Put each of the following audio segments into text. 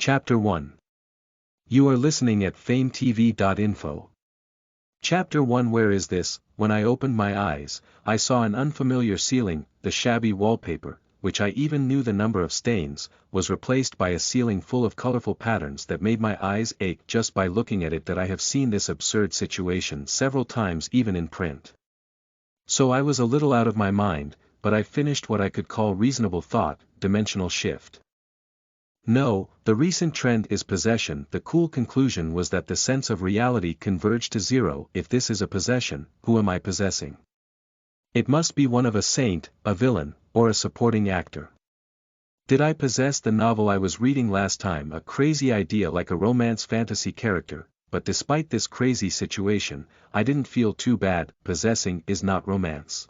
Chapter 1. You are listening at FameTV.info. Chapter 1. Where is this? When I opened my eyes, I saw an unfamiliar ceiling. The shabby wallpaper, which I even knew the number of stains, was replaced by a ceiling full of colorful patterns that made my eyes ache just by looking at it. That I have seen this absurd situation several times even in print. So I was a little out of my mind, but I finished what I could call reasonable thought. Dimensional shift. No, the recent trend is possession. The cool conclusion was that the sense of reality converged to zero. If this is a possession, who am I possessing? It must be one of a saint, a villain, or a supporting actor. Did I possess the novel I was reading last time? A crazy idea like a romance fantasy character, but despite this crazy situation, I didn't feel too bad. Possessing is not romance.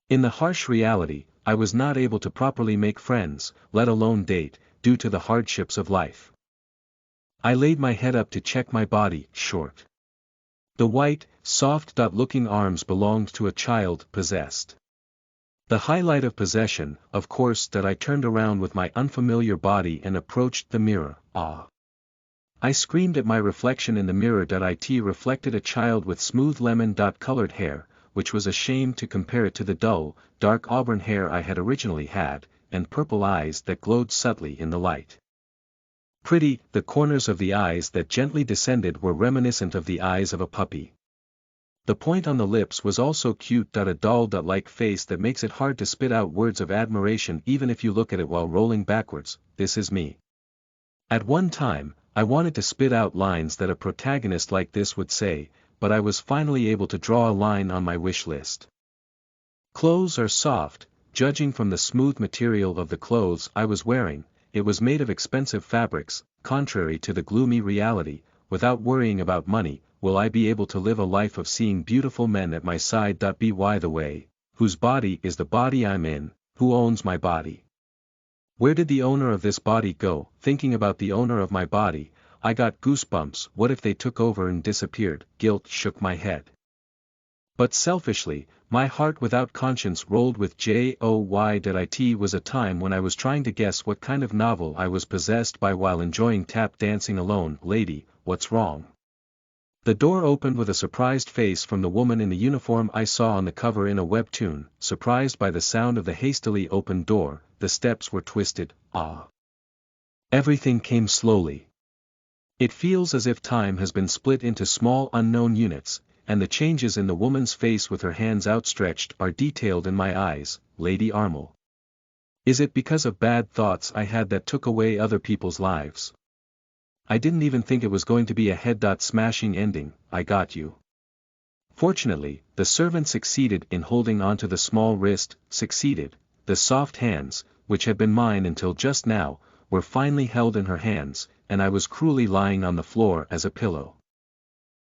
In the harsh reality, I was not able to properly make friends, let alone date, due to the hardships of life. I laid my head up to check my body. Short. The white, soft-looking arms belonged to a child possessed. The highlight of possession, of course, that I turned around with my unfamiliar body and approached the mirror. Ah! I screamed at my reflection in the mirror. It reflected a child with smooth lemon-colored hair, which was a shame to compare it to the dull, dark auburn hair I had originally had, and purple eyes that glowed subtly in the light. Pretty, the corners of the eyes that gently descended were reminiscent of the eyes of a puppy. The point on the lips was also cute. A doll-like face that makes it hard to spit out words of admiration even if you look at it while rolling backwards. This is me. At one time, I wanted to spit out lines that a protagonist like this would say, but I was finally able to draw a line on my wish list. Clothes are soft. Judging from the smooth material of the clothes I was wearing, it was made of expensive fabrics. Contrary to the gloomy reality, without worrying about money, will I be able to live a life of seeing beautiful men at my side? By the way, whose body is the body I'm in? Who owns my body? Where did the owner of this body go? Thinking about the owner of my body, I got goosebumps. What if they took over and disappeared? Guilt shook my head. But selfishly, my heart without conscience rolled with joy. It was a time when I was trying to guess what kind of novel I was possessed by while enjoying tap dancing alone. Lady, what's wrong? The door opened with a surprised face from the woman in the uniform I saw on the cover in a webtoon. Surprised by the sound of the hastily opened door, the steps were twisted. Ah! Everything came slowly. It feels as if time has been split into small unknown units, and the changes in the woman's face with her hands outstretched are detailed in my eyes. Lady Armel. Is it because of bad thoughts I had that took away other people's lives? I didn't even think it was going to be a head-smashing ending. I got you. Fortunately, the servant succeeded in holding onto the small wrist. Succeeded. The soft hands, which had been mine until just now, were finally held in her hands, and I was cruelly lying on the floor as a pillow.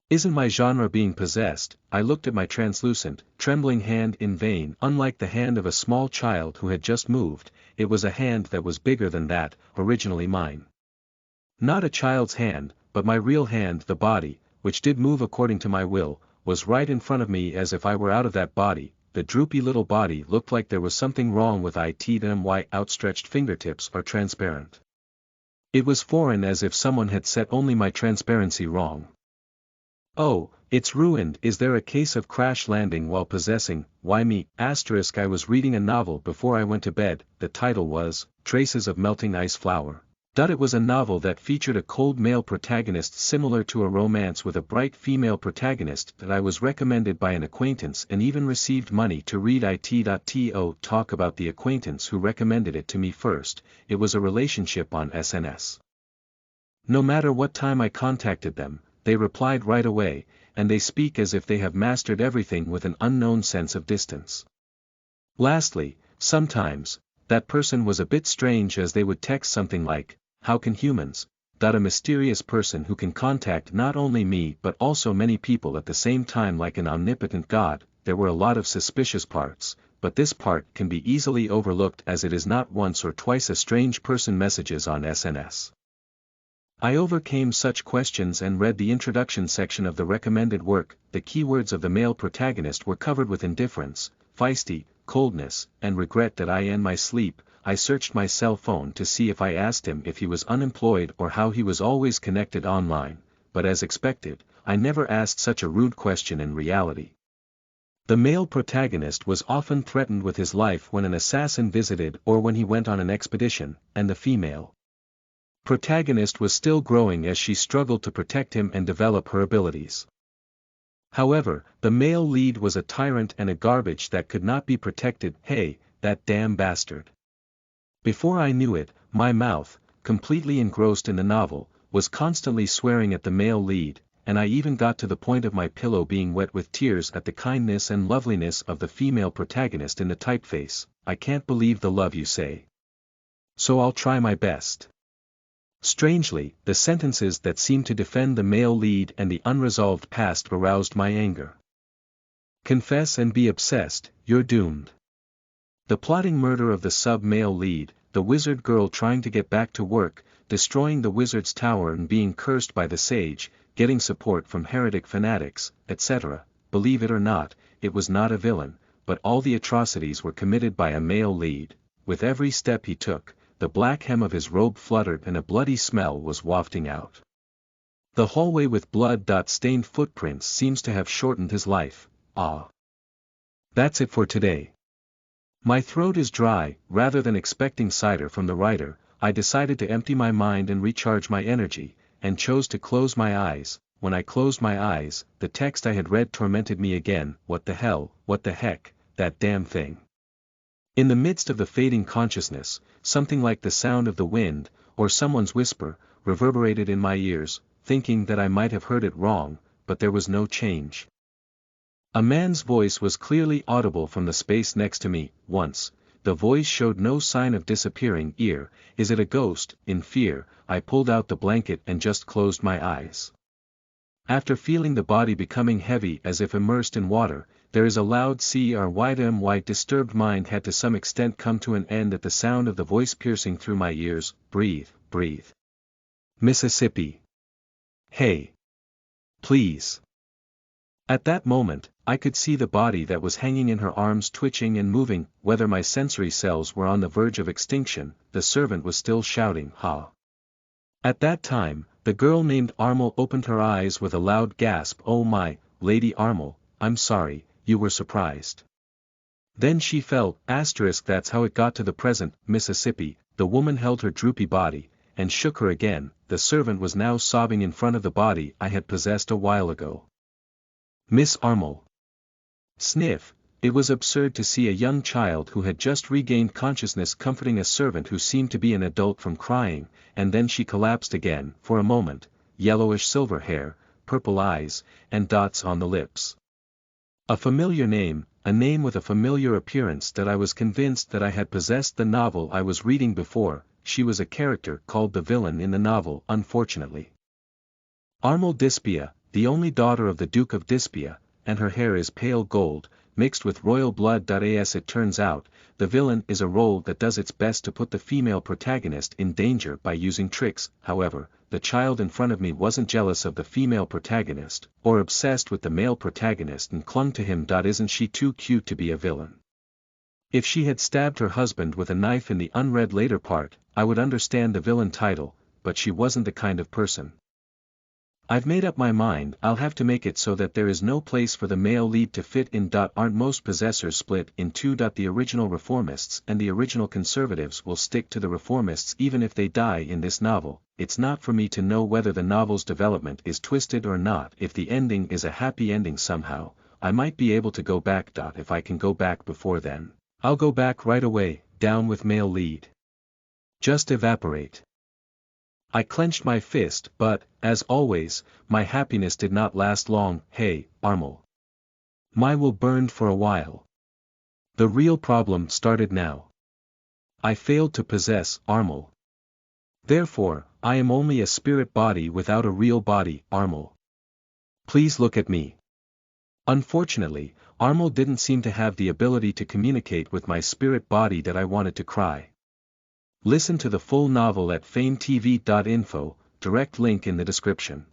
Isn't my genre being possessed? I looked at my translucent, trembling hand in vain. Unlike the hand of a small child who had just moved, it was a hand that was bigger than that, originally mine. Not a child's hand, but my real hand. The body, which did move according to my will, was right in front of me as if I were out of that body. The droopy little body looked like there was something wrong with it. My outstretched fingertips are transparent. It was foreign, as if someone had set only my transparency wrong. Oh, it's ruined. Is there a case of crash landing while possessing? Why me? I was reading a novel before I went to bed. The title was, Traces of Melting Ice Flower. It was a novel that featured a cold male protagonist similar to a romance with a bright female protagonist that I was recommended by an acquaintance and even received money to read it. Talk about the acquaintance who recommended it to me first. It was a relationship on SNS. No matter what time I contacted them, they replied right away, and they speak as if they have mastered everything with an unknown sense of distance. Lastly, sometimes, that person was a bit strange, as they would text something like, how can humans? A mysterious person who can contact not only me but also many people at the same time, like an omnipotent god. There were a lot of suspicious parts, but this part can be easily overlooked as it is not once or twice a strange person messages on SNS. I overcame such questions and read the introduction section of the recommended work. The keywords of the male protagonist were covered with indifference, feisty, coldness, and regret. My sleep, I searched my cell phone to see if I asked him if he was unemployed or how he was always connected online, but as expected, I never asked such a rude question in reality. The male protagonist was often threatened with his life when an assassin visited or when he went on an expedition, and the female protagonist was still growing as she struggled to protect him and develop her abilities. However, the male lead was a tyrant and a garbage that could not be protected. Hey, that damn bastard. Before I knew it, my mouth, completely engrossed in the novel, was constantly swearing at the male lead, and I even got to the point of my pillow being wet with tears at the kindness and loveliness of the female protagonist in the typeface. I can't believe the love you say. So I'll try my best. Strangely, the sentences that seemed to defend the male lead and the unresolved past aroused my anger. Confess and be obsessed, you're doomed. The plotting murder of the sub-male lead, the wizard girl trying to get back to work, destroying the wizard's tower and being cursed by the sage, getting support from heretic fanatics, etc. Believe it or not, it was not a villain, but all the atrocities were committed by a male lead. With every step he took, the black hem of his robe fluttered and a bloody smell was wafting out. The hallway with blood-stained footprints seems to have shortened his life. That's it for today. My throat is dry. Rather than expecting cider from the writer, I decided to empty my mind and recharge my energy, and chose to close my eyes. When I closed my eyes, the text I had read tormented me again. What the hell, what the heck, that damn thing. In the midst of the fading consciousness, something like the sound of the wind, or someone's whisper, reverberated in my ears, thinking that I might have heard it wrong, but there was no change. A man's voice was clearly audible from the space next to me. Once, the voice showed no sign of disappearing. Is it a ghost? In fear, I pulled out the blanket and just closed my eyes. After feeling the body becoming heavy as if immersed in water, there is a loud my disturbed mind had to some extent come to an end at the sound of the voice piercing through my ears. Breathe, breathe. Mississippi. Hey. Please. At that moment, I could see the body that was hanging in her arms twitching and moving. Whether my sensory cells were on the verge of extinction, the servant was still shouting, ha. At that time, the girl named Armel opened her eyes with a loud gasp. Oh my, Lady Armel, I'm sorry, you were surprised. Then she fell. That's how it got to the present, Mississippi. The woman held her droopy body, and shook her again. The servant was now sobbing in front of the body I had possessed a while ago. Miss Armel. Sniff. It was absurd to see a young child who had just regained consciousness comforting a servant who seemed to be an adult from crying, and then she collapsed again. For a moment, yellowish silver hair, purple eyes, and dots on the lips. A familiar name, a name with a familiar appearance that I was convinced that I had possessed the novel I was reading before. She was a character called the villain in the novel, unfortunately. Armel Dispia, the only daughter of the Duke of Dispia, and her hair is pale gold, mixed with royal blood. As it turns out, the villain is a role that does its best to put the female protagonist in danger by using tricks. However, the child in front of me wasn't jealous of the female protagonist, or obsessed with the male protagonist and clung to him. Isn't she too cute to be a villain? If she had stabbed her husband with a knife in the unread later part, I would understand the villain title, but she wasn't the kind of person. I've made up my mind. I'll have to make it so that there is no place for the male lead to fit in. Aren't most possessors split in two? The original reformists and the original conservatives will stick to the reformists even if they die in this novel. It's not for me to know whether the novel's development is twisted or not. If the ending is a happy ending somehow, I might be able to go back. If I can go back before then, I'll go back right away. Down with male lead. Just evaporate. I clenched my fist, but, as always, my happiness did not last long. Hey, Armel. My will burned for a while. The real problem started now. I failed to possess Armel. Therefore, I am only a spirit body without a real body. Armel. Please look at me. Unfortunately, Armel didn't seem to have the ability to communicate with my spirit body that I wanted to cry. Listen to the full novel at FameTV.info, direct link in the description.